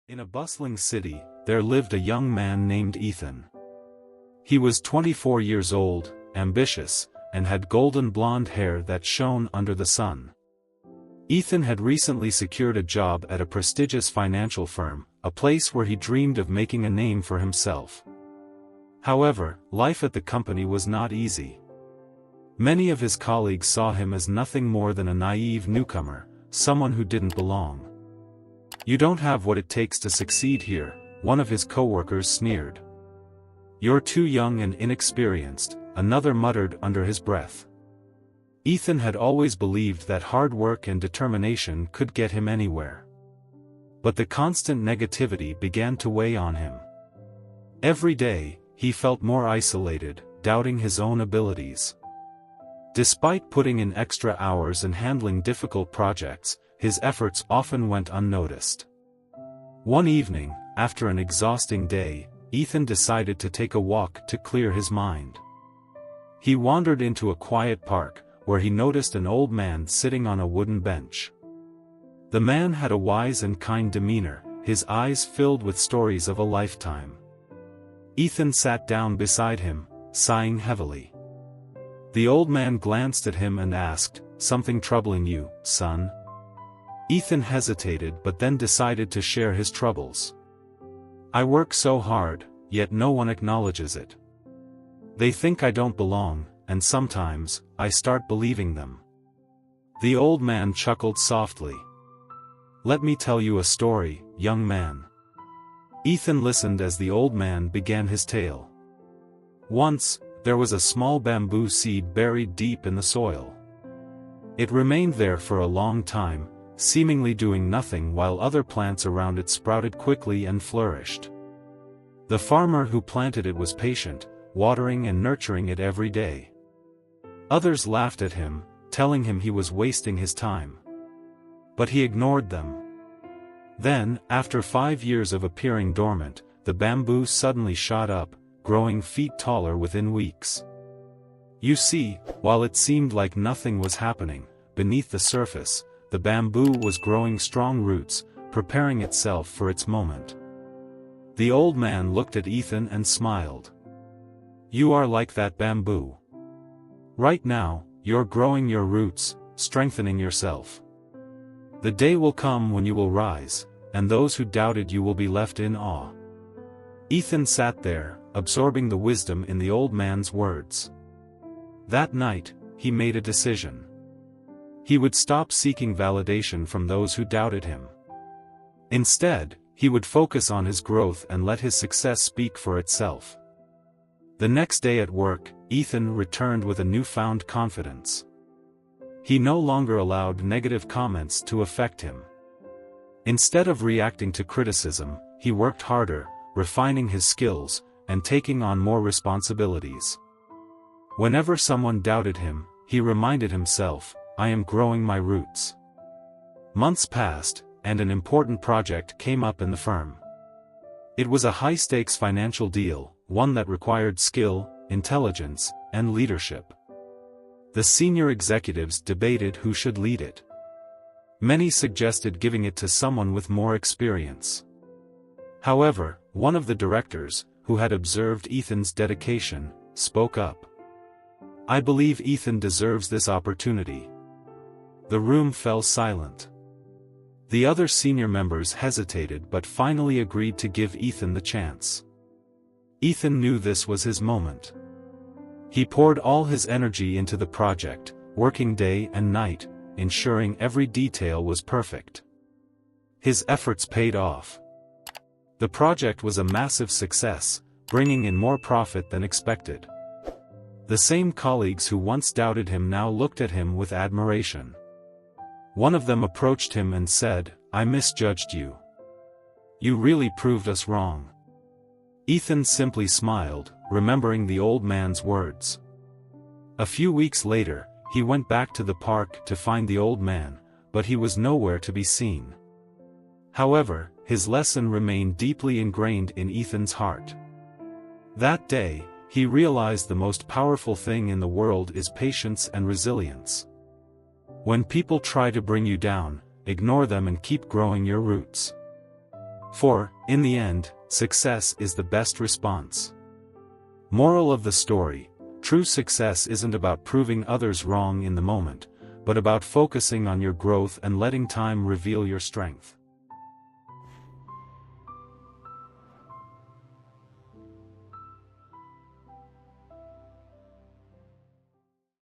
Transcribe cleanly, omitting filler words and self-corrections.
In a bustling city, there lived a young man named Ethan. He was 24 years old, ambitious, and had golden blonde hair that shone under the sun. Ethan had recently secured a job at a prestigious financial firm, a place where he dreamed of making a name for himself. However, life at the company was not easy. Many of his colleagues saw him as nothing more than a naive newcomer, someone who didn't belong. "You don't have what it takes to succeed here," one of his coworkers sneered. "You're too young and inexperienced," another muttered under his breath. Ethan had always believed that hard work and determination could get him anywhere. But the constant negativity began to weigh on him. Every day, he felt more isolated, doubting his own abilities. Despite putting in extra hours and handling difficult projects, his efforts often went unnoticed. One evening, after an exhausting day, Ethan decided to take a walk to clear his mind. He wandered into a quiet park, where he noticed an old man sitting on a wooden bench. The man had a wise and kind demeanor, his eyes filled with stories of a lifetime. Ethan sat down beside him, sighing heavily. The old man glanced at him and asked, "Something troubling you, son?" Ethan hesitated but then decided to share his troubles. "I work so hard, yet no one acknowledges it. They think I don't belong, and sometimes, I start believing them." The old man chuckled softly. "Let me tell you a story, young man." Ethan listened as the old man began his tale. Once, there was a small bamboo seed buried deep in the soil. It remained there for a long time, seemingly doing nothing while other plants around it sprouted quickly and flourished. The farmer who planted it was patient, watering and nurturing it every day. Others laughed at him, telling him he was wasting his time. But he ignored them. Then, after 5 years of appearing dormant, the bamboo suddenly shot up, growing feet taller within weeks. You see, while it seemed like nothing was happening, beneath the surface, the bamboo was growing strong roots, preparing itself for its moment. The old man looked at Ethan and smiled. "You are like that bamboo. Right now, you're growing your roots, strengthening yourself. The day will come when you will rise, and those who doubted you will be left in awe." Ethan sat there, absorbing the wisdom in the old man's words. That night, he made a decision. He would stop seeking validation from those who doubted him. Instead, he would focus on his growth and let his success speak for itself. The next day at work, Ethan returned with a newfound confidence. He no longer allowed negative comments to affect him. Instead of reacting to criticism, he worked harder, refining his skills, and taking on more responsibilities. Whenever someone doubted him, he reminded himself, "I am growing my roots." Months passed, and an important project came up in the firm. It was a high-stakes financial deal, one that required skill, intelligence, and leadership. The senior executives debated who should lead it. Many suggested giving it to someone with more experience. However, one of the directors, who had observed Ethan's dedication, spoke up. "I believe Ethan deserves this opportunity." The room fell silent. The other senior members hesitated but finally agreed to give Ethan the chance. Ethan knew this was his moment. He poured all his energy into the project, working day and night, ensuring every detail was perfect. His efforts paid off. The project was a massive success, bringing in more profit than expected. The same colleagues who once doubted him now looked at him with admiration. One of them approached him and said, "I misjudged you. You really proved us wrong." Ethan simply smiled, remembering the old man's words. A few weeks later, he went back to the park to find the old man, but he was nowhere to be seen. However, his lesson remained deeply ingrained in Ethan's heart. That day, he realized the most powerful thing in the world is patience and resilience. When people try to bring you down, ignore them and keep growing your roots. For, in the end, success is the best response. Moral of the story: true success isn't about proving others wrong in the moment, but about focusing on your growth and letting time reveal your strength.